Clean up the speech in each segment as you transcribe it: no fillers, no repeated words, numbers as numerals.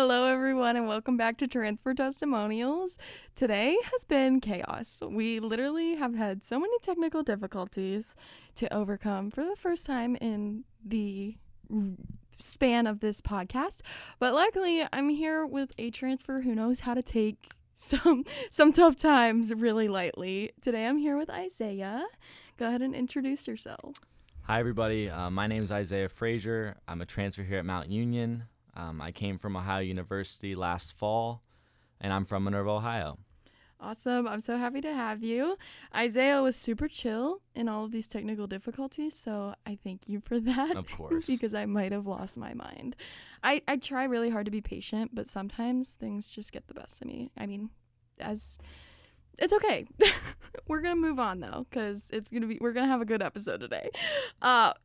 Hello, everyone, and welcome back to Transfer Testimonials. Today has been chaos. We literally have had so many technical difficulties to overcome for the first time in the span of this podcast. But luckily, I'm here with a transfer who knows how to take some tough times really lightly. Today, I'm here with Isaiah. Go ahead and introduce yourself. Hi, everybody. My name is Isaiah Fraizer. I'm a transfer here at Mount Union. I came from Ohio University last fall, and I'm from Minerva, Ohio. Awesome. I'm so happy to have you. Isaiah was super chill in all of these technical difficulties, so I thank you for that. Of course. Because I might have lost my mind. I try really hard to be patient, but sometimes things just get the best of me. I mean, it's okay. We're going to move on, though, because we're going to have a good episode today.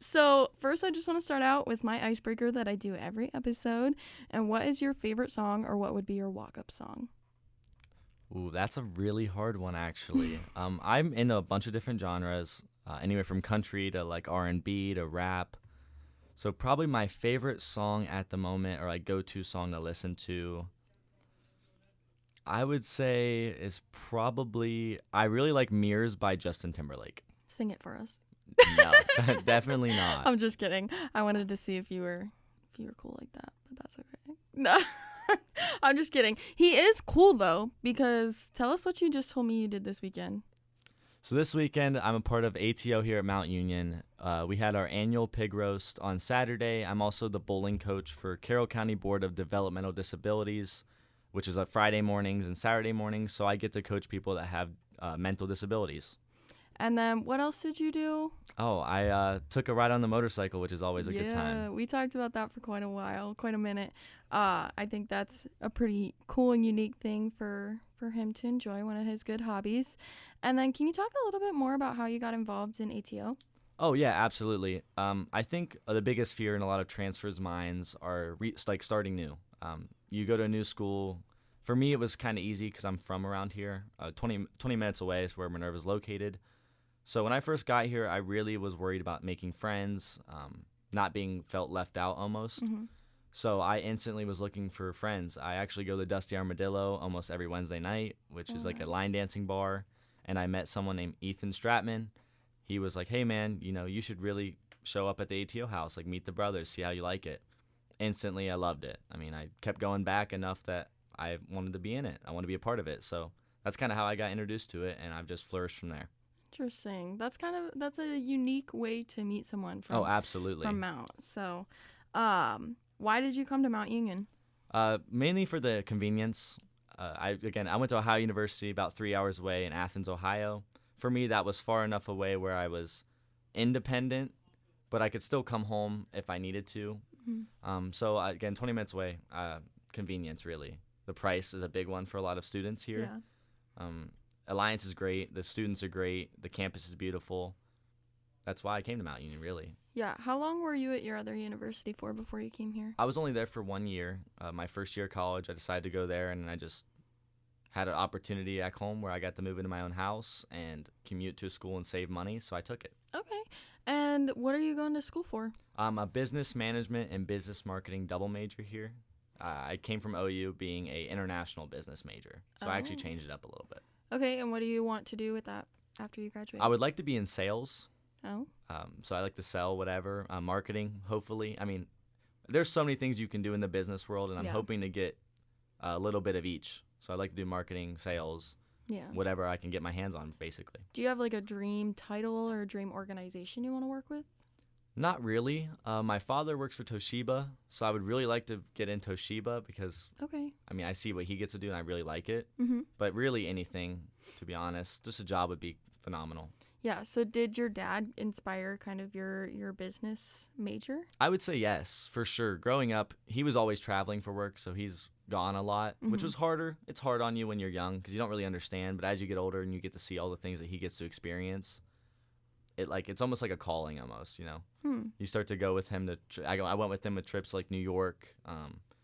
So first, I just want to start out with my icebreaker that I do every episode. And what is your favorite song, or what would be your walk-up song? Ooh, that's a really hard one, actually. I'm in a bunch of different genres, anywhere from country to like R&B to rap. So probably my favorite song at the moment, or like go-to song to listen to, I would say is probably, I really like Mirrors by Justin Timberlake. Sing it for us. No, definitely not. I'm just kidding. I wanted to see if you were cool like that, but that's okay. No, I'm just kidding. He is cool though, because tell us what you just told me you did this weekend. So this weekend, I'm a part of ATO here at Mount Union. We had our annual pig roast on Saturday. I'm also the bowling coach for Carroll County Board of Developmental Disabilities, which is Friday mornings and Saturday mornings. So I get to coach people that have mental disabilities. And then what else did you do? Oh, I took a ride on the motorcycle, which is always a good time. Yeah, we talked about that for quite a minute. I think that's a pretty cool and unique thing for him to enjoy, one of his good hobbies. And then can you talk a little bit more about how you got involved in ATO? Oh, yeah, absolutely. I think the biggest fear in a lot of transfers' minds are starting new. You go to a new school. For me, it was kind of easy because I'm from around here. 20 minutes away is where Minerva is located. So when I first got here, I really was worried about making friends, not being felt left out almost. Mm-hmm. So I instantly was looking for friends. I actually go to the Dusty Armadillo almost every Wednesday night, which is like a line dancing bar. And I met someone named Ethan Stratman. He was like, hey, man, you should really show up at the ATO house, like meet the brothers, see how you like it. Instantly, I loved it. I mean, I kept going back enough that I wanted to be in it. I want to be a part of it. So that's kind of how I got introduced to it, and I've just flourished from there. Interesting. That's a unique way to meet someone from absolutely. From Mount. So, why did you come to Mount Union? Mainly for the convenience. I went to Ohio University, about 3 hours away in Athens, Ohio. For me, that was far enough away where I was independent, but I could still come home if I needed to. Mm-hmm. So 20 minutes away. Convenience, really. The price is a big one for a lot of students here. Yeah. Alliance is great. The students are great. The campus is beautiful. That's why I came to Mount Union, really. Yeah. How long were you at your other university for before you came here? I was only there for 1 year. My first year of college, I decided to go there, and I just had an opportunity at home where I got to move into my own house and commute to a school and save money, so I took it. Okay. And what are you going to school for? I'm a business management and business marketing double major here. I came from OU being an international business major, so I actually changed it up a little bit. Okay, and what do you want to do with that after you graduate? I would like to be in sales. Oh. So I like to sell whatever, marketing, hopefully. I mean, there's so many things you can do in the business world, and I'm hoping to get a little bit of each. So I'd like to do marketing, sales, whatever I can get my hands on, basically. Do you have like a dream title or a dream organization you want to work with? Not really. My father works for Toshiba, so I would really like to get in Toshiba because, I mean, I see what he gets to do, and I really like it. Mm-hmm. But really anything, to be honest, just a job would be phenomenal. Yeah, so did your dad inspire kind of your business major? I would say yes, for sure. Growing up, he was always traveling for work, so he's gone a lot, which was harder. It's hard on you when you're young because you don't really understand, but as you get older and you get to see all the things that he gets to experience, it's almost like a calling almost, You start to go with him I went with him with trips like New York,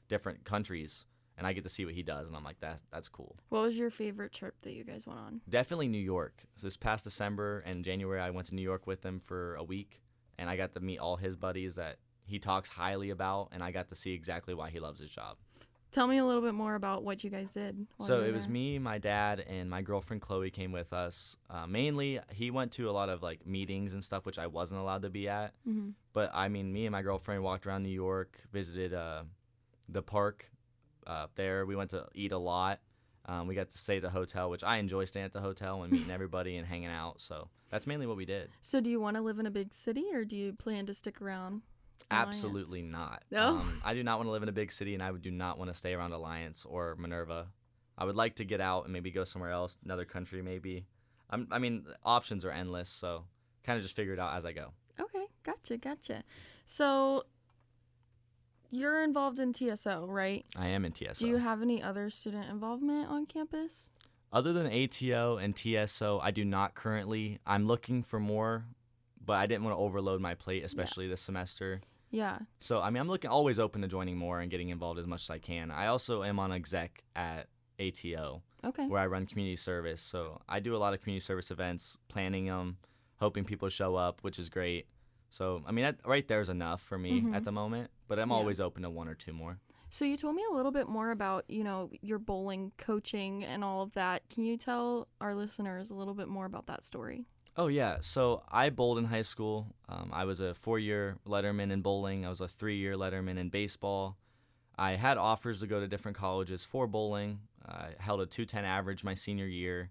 different countries, and I get to see what he does, and I'm like, that's cool. What was your favorite trip that you guys went on? Definitely New York. So this past December and January, I went to New York with him for a week, and I got to meet all his buddies that he talks highly about, and I got to see exactly why he loves his job. Tell me a little bit more about what you guys did while you So were it was there. me, my dad, and my girlfriend Chloe came with us. Mainly, he went to a lot of like meetings and stuff, which I wasn't allowed to be at. Mm-hmm. But I mean, me and my girlfriend walked around New York, visited the park there. We went to eat a lot. We got to stay at the hotel, which I enjoy staying at the hotel and meeting everybody and hanging out. So that's mainly what we did. So do you want to live in a big city, or do you plan to stick around Absolutely Alliance? not. No? I do not want to live in a big city, and I do not want to stay around Alliance or Minerva. I would like to get out and maybe go somewhere else, another country maybe. I mean, options are endless, so kind of just figure it out as I go. Okay, gotcha. So you're involved in TSO, right? I am in TSO. Do you have any other student involvement on campus? Other than ATO and TSO, I do not currently. I'm looking for more, but I didn't want to overload my plate, especially this semester. Yeah. So, I mean, I'm always open to joining more and getting involved as much as I can. I also am on exec at ATO, Okay. where I run community service. So I do a lot of community service events, planning them, hoping people show up, which is great. So, I mean, right there is enough for me at the moment, but I'm Yeah. always open to one or two more. So you told me a little bit more about, your bowling coaching and all of that. Can you tell our listeners a little bit more about that story? Oh, yeah. So I bowled in high school. I was a 4-year letterman in bowling. I was a 3-year letterman in baseball. I had offers to go to different colleges for bowling. I held a 210 average my senior year.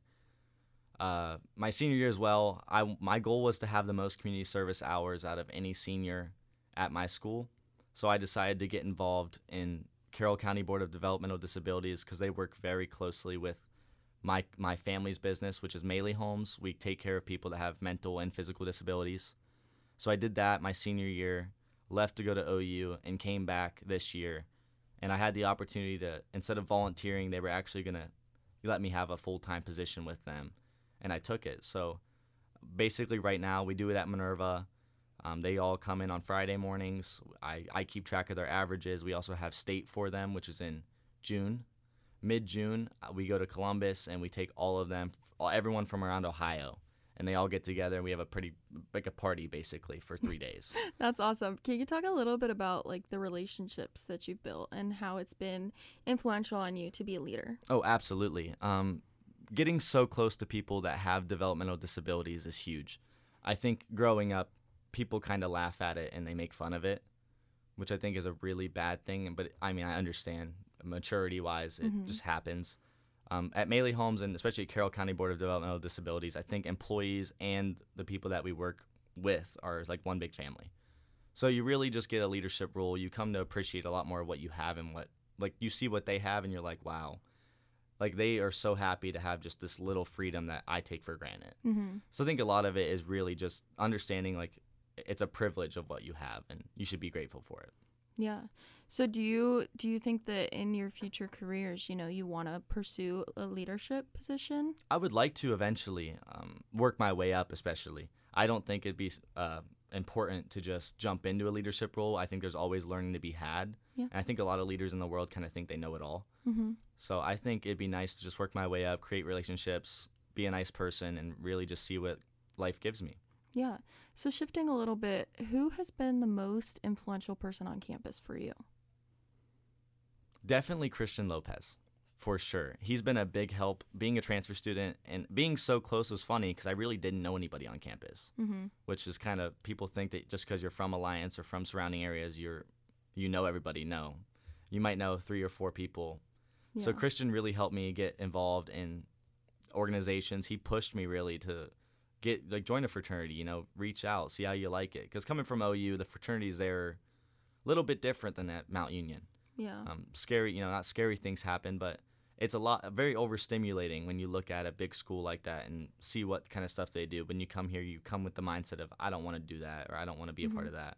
My senior year as well, my goal was to have the most community service hours out of any senior at my school. So I decided to get involved in Carroll County Board of Developmental Disabilities because they work very closely with my family's business, which is Maley Homes. We take care of people that have mental and physical disabilities. So I did that my senior year, left to go to OU, and came back this year. And I had the opportunity to, instead of volunteering, they were actually going to let me have a full-time position with them. And I took it. So basically right now we do it at Minerva. They all come in on Friday mornings. I keep track of their averages. We also have state for them, which is in June. Mid-June, we go to Columbus, and we take all of them, everyone from around Ohio. And they all get together, and we have a pretty, like a party, basically, for 3 days. That's awesome. Can you talk a little bit about like the relationships that you've built and how it's been influential on you to be a leader? Oh, absolutely. Getting so close to people that have developmental disabilities is huge. I think growing up, people kind of laugh at it and they make fun of it, which I think is a really bad thing. But I mean, I understand maturity-wise, it just happens. At Maley Homes, and especially at Carroll County Board of Developmental Disabilities, I think employees and the people that we work with are like one big family. So you really just get a leadership role. You come to appreciate a lot more of what you have and what, like, you see what they have and you're like, wow. Like, they are so happy to have just this little freedom that I take for granted. So I think a lot of it is really just understanding, like, it's a privilege of what you have, and you should be grateful for it. Yeah. So do you think that in your future careers, you want to pursue a leadership position? I would like to eventually work my way up, especially. I don't think it'd be important to just jump into a leadership role. I think there's always learning to be had. Yeah. And I think a lot of leaders in the world kind of think they know it all. So I think it'd be nice to just work my way up, create relationships, be a nice person, and really just see what life gives me. Yeah. So shifting a little bit, who has been the most influential person on campus for you? Definitely Christian Lopez, for sure. He's been a big help. Being a transfer student and being so close was funny because I really didn't know anybody on campus, which is kind of, people think that just because you're from Alliance or from surrounding areas, you know everybody. No, you might know 3 or 4 people. Yeah. So Christian really helped me get involved in organizations. He pushed me really to join a fraternity, reach out, see how you like it. Because coming from OU, the fraternities there are a little bit different than at Mount Union. Yeah. Scary, not scary things happen, but it's very overstimulating when you look at a big school like that and see what kind of stuff they do. When you come here, you come with the mindset of, I don't want to do that, or I don't want to be a part of that.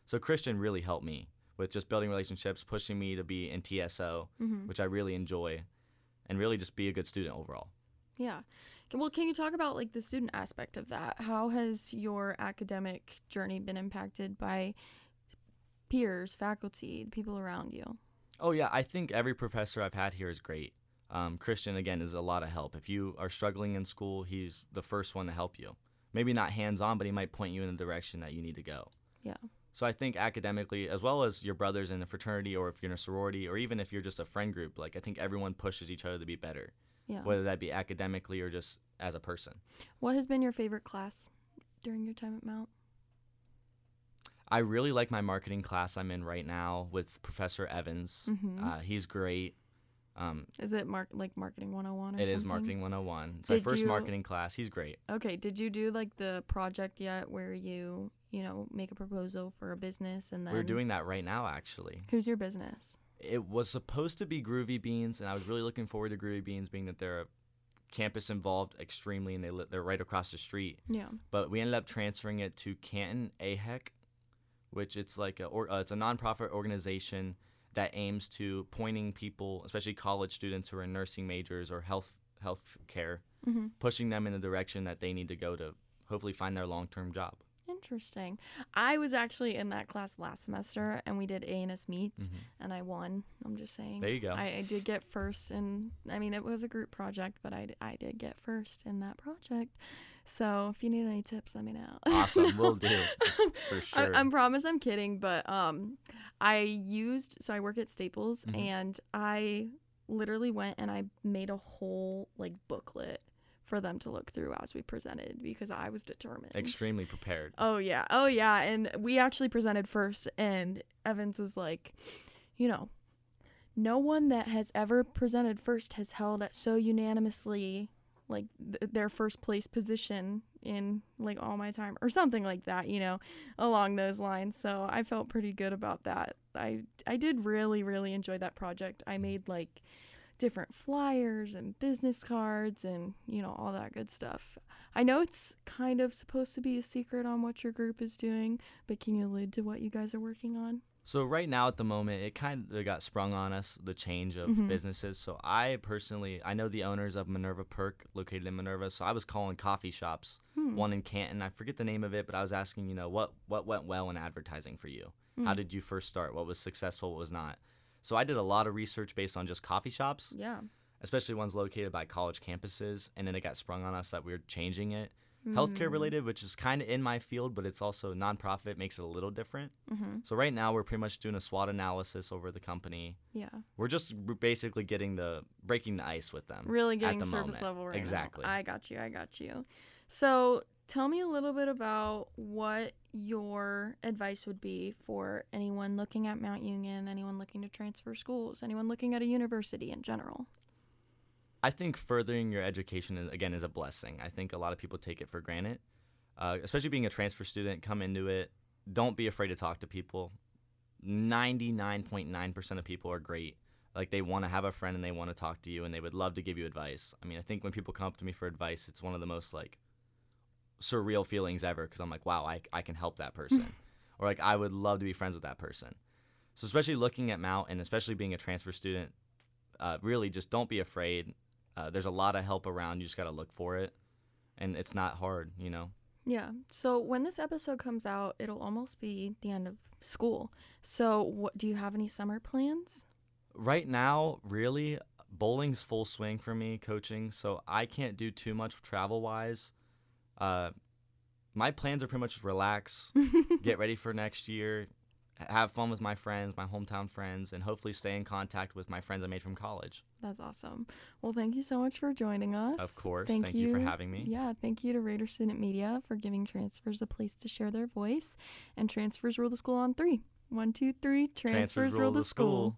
So Christian really helped me with just building relationships, pushing me to be in TSO, which I really enjoy, and really just be a good student overall. Yeah. Well, can you talk about like the student aspect of that? How has your academic journey been impacted by peers, faculty, the people around you? Oh, yeah. I think every professor I've had here is great. Christian, again, is a lot of help. If you are struggling in school, he's the first one to help you. Maybe not hands-on, but he might point you in a direction that you need to go. Yeah. So I think academically, as well as your brothers in a fraternity, or if you're in a sorority, or even if you're just a friend group, like I think everyone pushes each other to be better, Yeah. whether that be academically or just as a person. What has been your favorite class during your time at Mount? I really like my marketing class I'm in right now with Professor Evans. He's great. Is it Marketing 101 or something? It is Marketing 101. It's my first marketing class. He's great. Okay. Did you do like the project yet where you make a proposal for a business and then... We're doing that right now, actually. Who's your business? It was supposed to be Groovy Beans, and I was really looking forward to Groovy Beans being that they're campus involved extremely, and they're right across the street. Yeah. But we ended up transferring it to Canton AHEC, which it's like it's a nonprofit organization that aims to pointing people, especially college students who are in nursing majors or health care, pushing them in the direction that they need to go to hopefully find their long-term job. Interesting. I was actually in that class last semester, and we did A&S meets, and I won. I'm just saying. There you go. I did get first, and I mean, it was a group project, but I did get first in that project. So if you need any tips, let me know. Awesome. We'll do. For sure. I promise I'm kidding, but I work at Staples, and I literally went and I made a whole like booklet for them to look through as we presented because I was determined. Extremely prepared. Oh yeah. And we actually presented first, and Evans was like, no one that has ever presented first has held it so unanimously like their first place position in like all my time or something like that, along those lines. So I felt pretty good about that. I did really, really enjoy that project. I made like different flyers and business cards and, all that good stuff. I know it's kind of supposed to be a secret on what your group is doing, but can you allude to what you guys are working on? So right now at the moment, it kind of got sprung on us, the change of businesses. So I know the owners of Minerva Perk located in Minerva. So I was calling coffee shops, one in Canton. I forget the name of it, but I was asking, what went well in advertising for you? How did you first start? What was successful? What was not? So I did a lot of research based on just coffee shops, especially ones located by college campuses. And then it got sprung on us that we were changing it. Healthcare related, which is kind of in my field, but it's also nonprofit, makes it a little different. So right now we're pretty much doing a SWOT analysis over the company. Yeah. We're just basically breaking the ice with them. Really getting at the surface moment. level right Exactly. now. I got you. So tell me a little bit about what your advice would be for anyone looking at Mount Union, anyone looking to transfer schools, anyone looking at a university in general. I think furthering your education, again, is a blessing. I think a lot of people take it for granted, especially being a transfer student. Come into it. Don't be afraid to talk to people. 99.9% of people are great. Like, they want to have a friend and they want to talk to you and they would love to give you advice. I mean, I think when people come up to me for advice, it's one of the most, like, surreal feelings ever because I'm like, wow, I can help that person. Or, like, I would love to be friends with that person. So especially looking at Mount and especially being a transfer student, really just don't be afraid. There's a lot of help around. You just got to look for it. And it's not hard, Yeah. So when this episode comes out, it'll almost be the end of school. So do you have any summer plans? Right now, really, bowling's full swing for me, coaching. So I can't do too much travel-wise. My plans are pretty much relax, get ready for next year, have fun with my friends, my hometown friends, and hopefully stay in contact with my friends I made from college. That's awesome. Well, thank you so much for joining us. Of course. Thank you for having me. Yeah, thank you to Raider Student Media for giving transfers a place to share their voice. And transfers rule the school on 3. 1, 2, 3. Transfers rule the school.